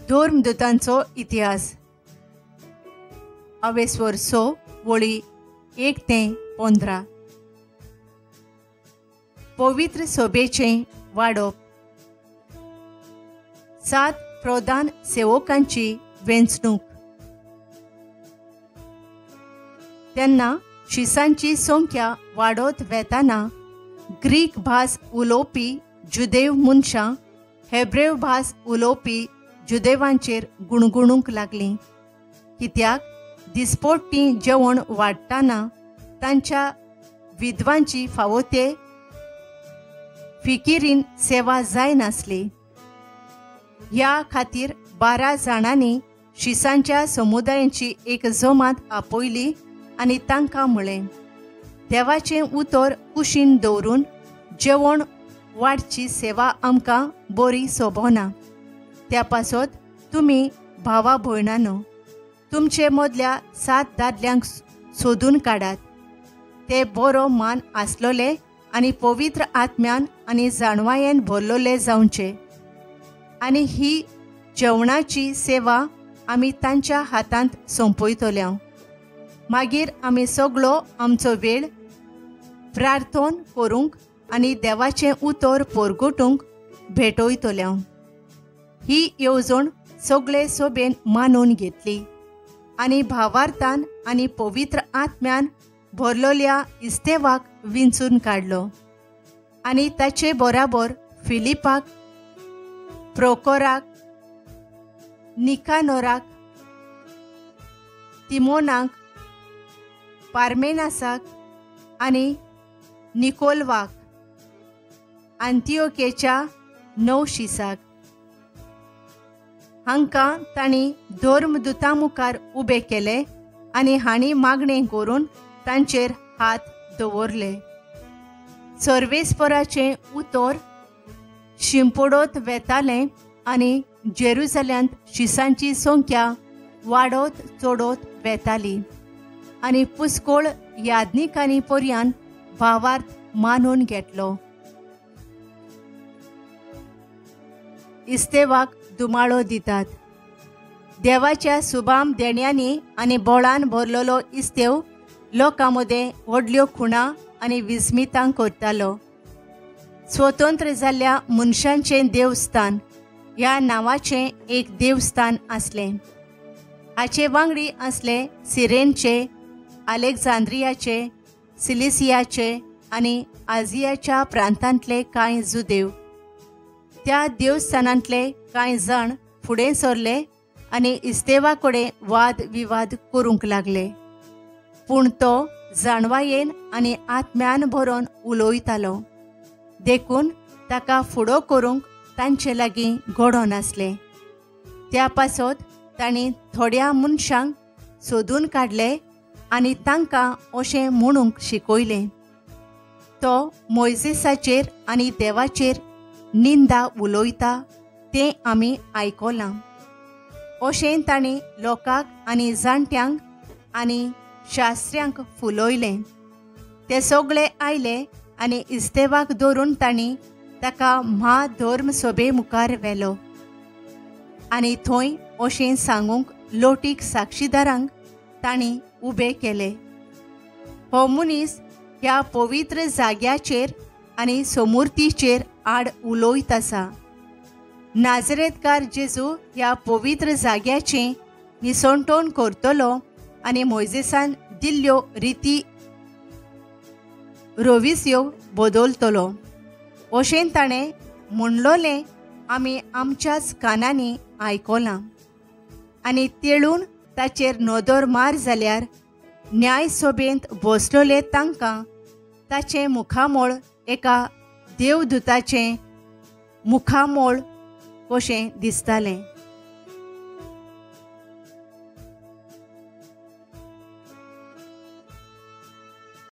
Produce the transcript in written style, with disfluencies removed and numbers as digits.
धर्मदूतांचो इतिहास अवेस्वर 6 वळी 1 ते 15। पवित्र सोबेचें वाडप। 7 प्रधान सेवकांची वेंचणूक। तेन्ना शिसांची संख्या वाडत वेताना ग्रीक भास उलोवपी जुदेव मनशां हेब्रेव भास उलोवपी जुदेवांचेर गुणगुणूंक लागलीं, कित्याक दिसपट्टी जेवण वाडटाना तांच्या विधवांची फावो ते फिकिरीन सेवा जायनासली। ह्या खातीर 12 जाणांनी शिसांच्या समुदायांची एक जमात आपयली आनी तांकां म्हळें, देवाचें उतर कुशीन दवरून जेवण वाडची सेवा आमकां बरी सोबना। त्या पासत तुमी भावा भयणांनो तुमचे मदल्या 7 दादल्यांक सोदून काडात, ते बरो मान आसलोले आनी पवित्र आत्म्यान आनी जाणवायेन भरलोले जावचे, आनी ही जेवणाची सेवा आमी तांच्या हातांत सोंपयतल्यो। मागीर आमी सगळो आमचो वेळ प्रार्थना करूंक आनी देवाचें उतर परगटूंक भेटयतल्यो। ही येवजण सगळे सोबेन मानून घेतली आनी भावार्थान आनी पवित्र आत्म्यान भरलोल्या इस्तेवाक विंचून काडलो आनी ताचे बराबर फिलिपाक, प्रोकोराक, निकानोराक, तिमोनाक, पार्मेनासाक आनी निकोलवाक, आंतियोकेच्या 9 शिसाक हांकां तांणी धर्मदूतां मुखार उबे केले आनी हांणी मागणें करून तांचेर हात दवरले। सर्वेस्पराचें उतर शिंपडत वेतालें आनी जेरुसल्यांत शिसांची संख्या वाडत चडत वेताली आनी पुस्कोळ याज्ञिकांनी पर्यंत भावार्थ मानून घेतलो। इस्तेवाक दुमाळो दितात। देवाच्या सुबाम देण्यांनी आनी बोळान भरलोलो इस्तेव लोकां मदें व्हडल्यो खुणा आनी विस्मितां करतालो। स्वतंत्र जाल्ल्या मनशांचें देवस्थान ह्या नांवाचें एक देवस्थान आसलें। हाचे वांगडी आसले सिरेनचे, आलेक्झांद्रियाचे, सिलिसियाचे आनी आजियाच्या प्रांतांतले कांय जुदेव। त्या देवस्थानांतले कांय जाण फुडें सरले आनी इस्तेवा कडेन वाद विवाद करूंक लागले, पूण तो जाणवायेन आनी आत्म्यान भरोन उलोयतालो, देखून ताका फुडो करूंक तांचे लागीं घोडो नासलें। त्या पासत तांणी थोड्या मनशांक सोदून काडले आनी तांकां अशें म्हणूंक शिकयलें, तो मोइसेसाचेर आनी देवाचेर निंदा उलोयता तें आमी आयकलां। अशें तांणी लोकांक आनी जाणट्यांक आनी शास्त्र्यांक फुलयलें। ते सगळे आयले आनी इस्तेवाक धरून तांणी ताका म्हाधर्मसभे मुखार व्हेलो आनी थंय अशें सांगूंक लोटीक साक्षीदारांक तांणी उबे केले, हो मनीस ह्या पवित्र जाग्याचेर आनी समूर्तीचेर आड उलोयत आसा। नाजरेतकार जेजू ह्या पवित्र जाग्याचें निसंतोण करतलो आनी मोइसेसान दिल्ल्यो रिती रोविस्यो बदलतलो। अशें ताणें म्हणलोलें आमी आमच्याच कानांनी आयकलां आनी तेळून ताचेर नदर मार जाल्यार न्याय सभेंत बसलोले तांकां ताचें मुखामोळ एका देवदूताचें मुखामोळ कशें दिसतालें।